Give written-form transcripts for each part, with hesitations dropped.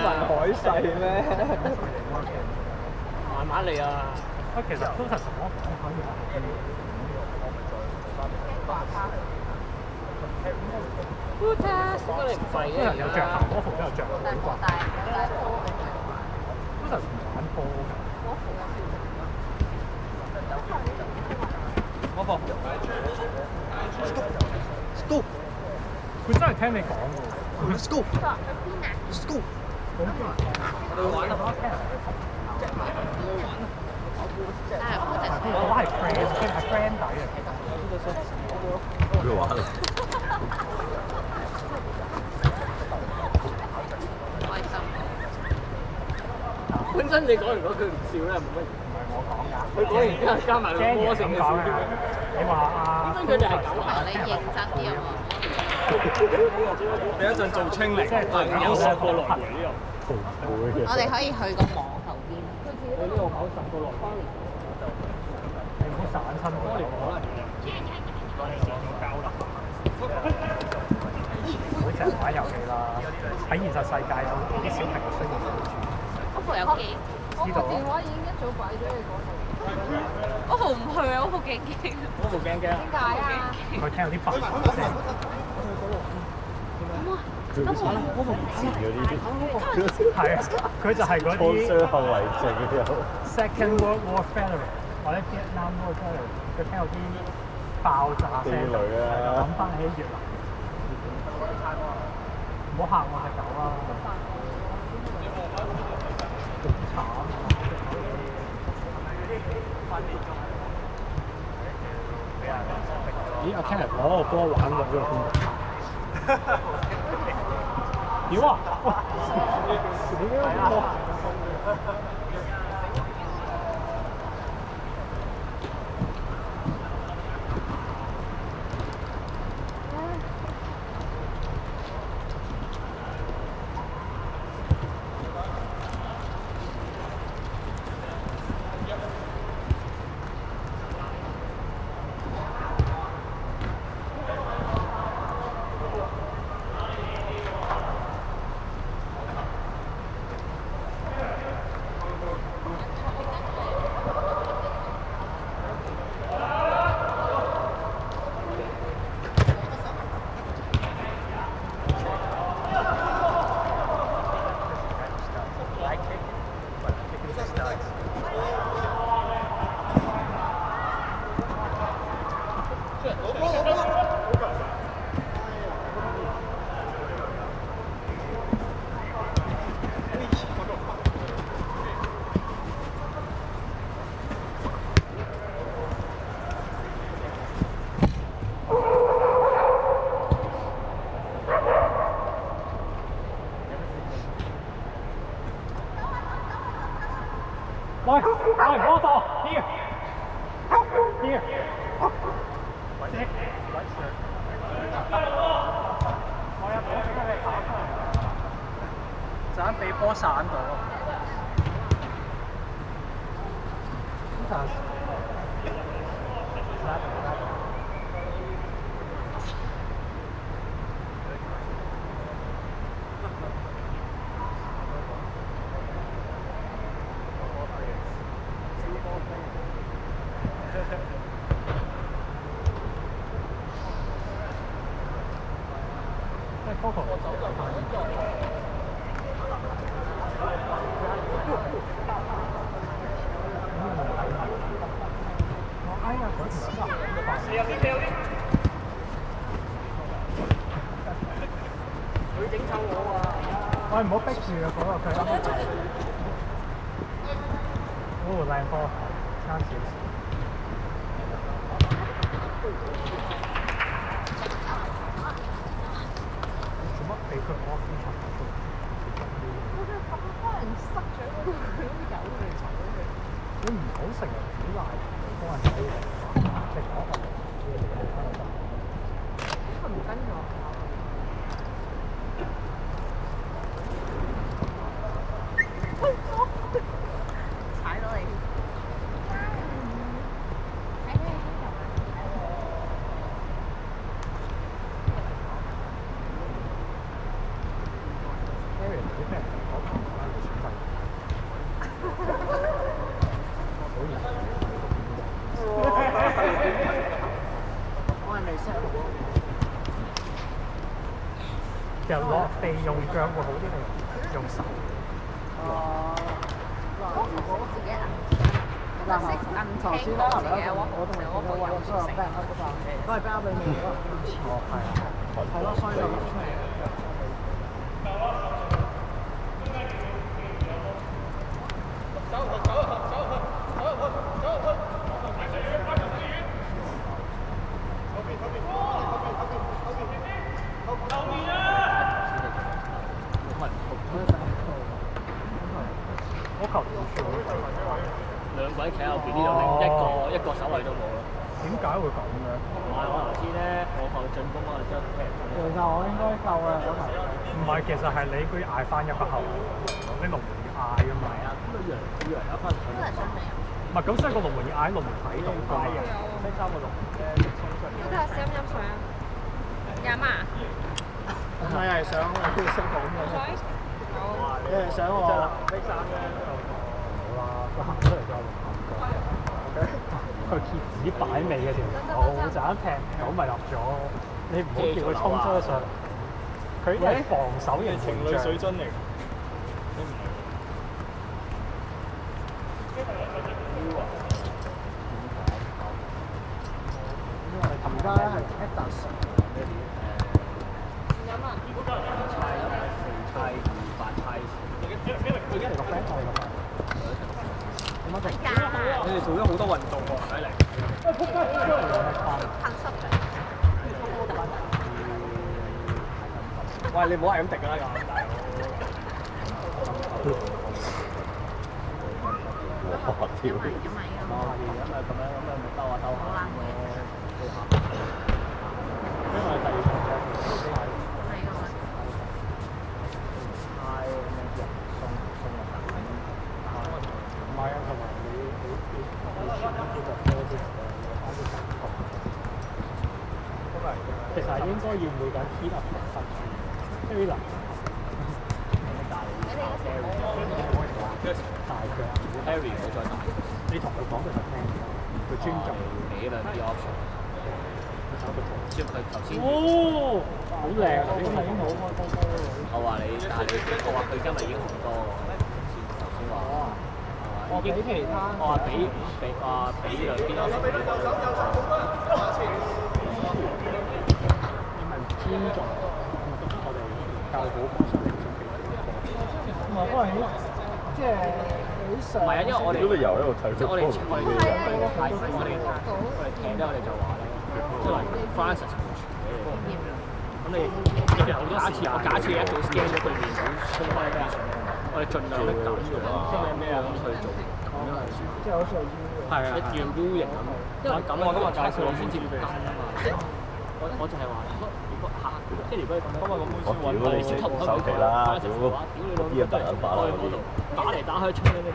文海誓咩？慢慢嚟啊！喂，其實都係同我講可以係。點解你唔廢嘅？有着校波服都有着好啩。都係唔玩波㗎。嗰個 Let's go， 佢真係聽你講㗎。Let's go，Let's go。我哋玩啦！我係 friend，佢係 friend 底嚟。佢玩啦。本身你講完嗰句唔笑咧，冇乜。唔係我講㗎。佢講完之後加埋兩個成嘅笑點。你話啊？本身佢哋係咁啊。你認真啲啊嘛！你一陣做清零，即係有10個來回呢度。我哋可以去個網後邊。你呢度搞10個來回。你唔好散親嗰個。唔好成日玩遊戲啦！喺現實世界有啲小朋友需要幫助。OPPO 有機。我個電話已經一早擺咗喺嗰度。OPPO 唔去啊！OPPO 勁驚。我冇驚驚。點解啊？佢聽到啲白聲。佢好似嗰啲係啊，佢就係嗰創啲傷後遺症有。Second World War veteran 或者 Vietnam War veteran，佢聽到啲爆炸聲，地雷啊！諗翻起越南。唔好嚇我隻狗啦！咁慘啊！咦？阿 Kenneth 攞個波玩落咗邊度？屌啊！喂，我度，here，我有波俾你打出嚟，陣俾波散到。佢整臭我啊！喂，唔好逼住啊！嗰個佢。靚波，啱少少。做乜俾佢屙飛塵喺度？我覺得咁多人塞咗嗰度，佢都有嚟嘈佢。你唔好成日依賴人幫人睇嘢，即係講佢唔跟咗。踩到你。地用腳會好啲定用手？自己硬。嗱，識硬聽講自己嘅話，我部有食。都係 back up 裏面嗰個。哦，係啊。係咯，所以就出嚟。我球點算？兩個企喺後邊，呢度一個守衞都冇咯。點解會咁嘅？唔係我頭先咧，我後進攻啊，將踢其實我應該夠啦，嗰球。唔係，其實係你居然嗌翻一個後衞，你龍門要嗌㗎嘛。係啊，咁佢以為有分佢真係想嚟啊！唔係咁，所以個龍門要嗌龍門睇到㗎嘛。呢三個龍咧，衝出嚟。你睇下飲唔飲水啊？飲啊！你係想我識講嘅？你係想我？呢三嘅。好啦，佢行出嚟就佢揭紙擺尾嘅條路就一踢九咪入咗，你唔好叫佢衝出上，佢係防守型情侶水樽嚟。而家咧係 Atlas。飲啊！佢一嚟個 friend 我哋個 friend。你哋做咗好多運動喎，睇嚟。噴濕嘅。喂，你唔好係咁滴㗎啦，咁大佬。哇！屌！飲埋㗎嘛。咁樣咪兜下兜下。因為第二場賽事都係。係㗎嘛。唔係啊，同埋你前一隻波之後咧，有翻啲感覺。其實應該要每個人 hit up 分飛能。大腳 Harry 唔好再大。你同佢講佢就聽，佢尊重俾兩啲 option。知佢頭先。哦，好靚啊！呢個已經好開高高咯。我話你，但係我話佢今日已經好多喎。頭先話。我俾其他。我話俾兩邊 option。你咪唔尊重，我覺得我哋教好講上嚟想俾佢講。唔係，因為即係幾上。唔係啊，因為我哋如果你由喺度睇即係我哋踢咧，我哋就話咧，即係話 Francis 冇傳俾你。咁你假設你一早 scan 咗對面好衝開咩啊？我哋盡量咧揀住咩啊咁去做，咁樣係算。即係好似係 U 係啊，一樣 U 型咁。因為咁我今日介紹我先至跟啊嘛。我就係話，如果嚇，即係如果你咁樣，咁我咁我屌你先收皮啦！屌啲咁大人把啦，嗰啲打嚟打去衝緊你。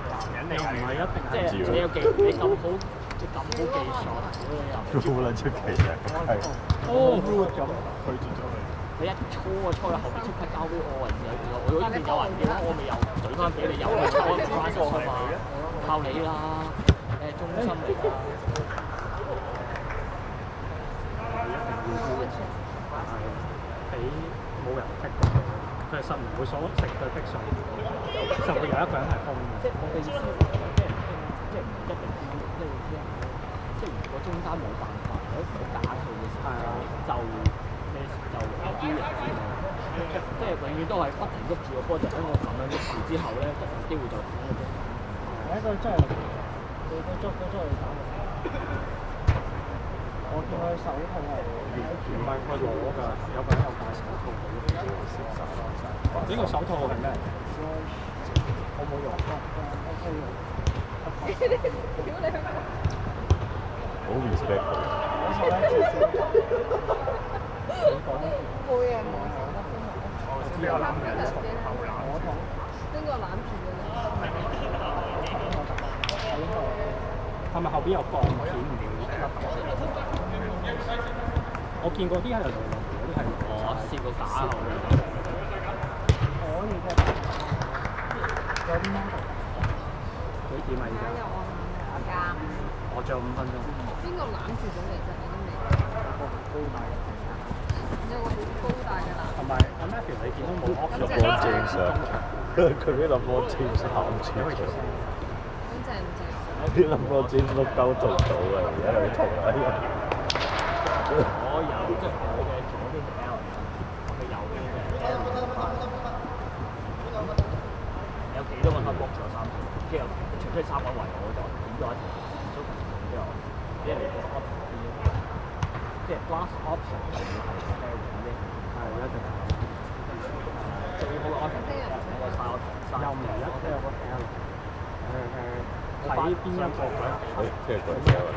男人嚟㗎，唔係一定即係你有技，你咁好，你咁好技術，好撚出奇嘅，係。哦，咁拒絕咗佢。你一搓啊搓到後邊即刻交俾我，我呢邊有人嘅話，我咪又懟翻俾你，又去搓翻過去嘛，靠你啦，你係中心嚟㗎。俾冇人踢過佢，佢係實唔會所食對逼上，就會有一個人係封嘅。即係我嘅意思，即係唔一定即係如果中間冇辦法，或者唔好打佢嘅時候，就有啲人知道，即係永遠都係不停喐住個波，就喺我咁樣喐住之後咧，就有機會再打嘅啫。一個真係你都捉去打。我見佢手套係唔係佢攞㗎，有個人有戴手套嘅，呢個手套係咩？我冇用。好 respect 佢。冇嘢冇嘢，比較男人從後攬。邊個攬住嘅咧？係咪後邊有鋼片唔會甩？我見過啲係流浪，嗰啲係我試過打落去。可以嘅。有啲咩？幾點啊？而家？我仲有5分鐘。我仲有5分鐘。邊個攬住咗你啫？你都未。有個好高大嘅男。同埋阿 Matthew 你見到冇 option 咁正 James 啊，佢俾林波 James 喊住咗。咁正唔正？啲林波 James 都鳩做到啊！而家佢同啊！我有即係我嘅左邊係 L， 佢右邊嘅 L。有幾多個黑 box 咗3條，跟住除非3個圍我就點咗一條，都之後一嚟個 option 即係 last option 係 L 嘅，係一定係。最好嘅 option 係一個3，又唔係一都有個 L。睇邊一個嘅？即係個 L。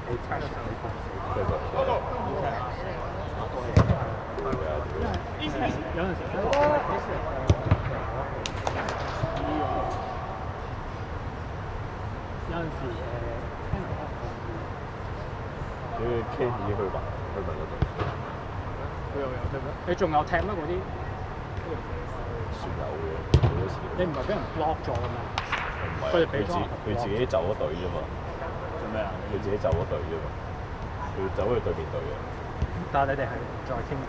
你睇即係個。即係個 L。有陣時咧，有陣時你 K 已經去問嗰度。佢又有啫咩？你仲有踢咩嗰啲？算有嘅，好多時。你唔係俾人 block 咗㗎嘛？佢哋俾咗佢自己走咗隊啫嘛。做咩啊？佢自己走咗隊啫嘛。佢走去對面隊嘅。但係你哋係唔再傾偈。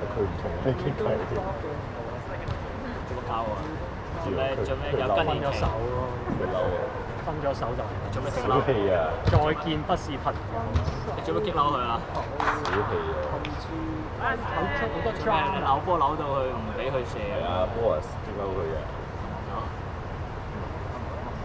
佢唔同你傾偈添。做乜交啊？做咩有分跟咗手咯？佢嬲啊！分咗手就做咩激小嬲？氣啊！再見不是朋友。你做咩激嬲佢啊？小氣啊！好出好多做咩扭波扭到佢唔俾佢射係啊，Boris 激嬲佢啊！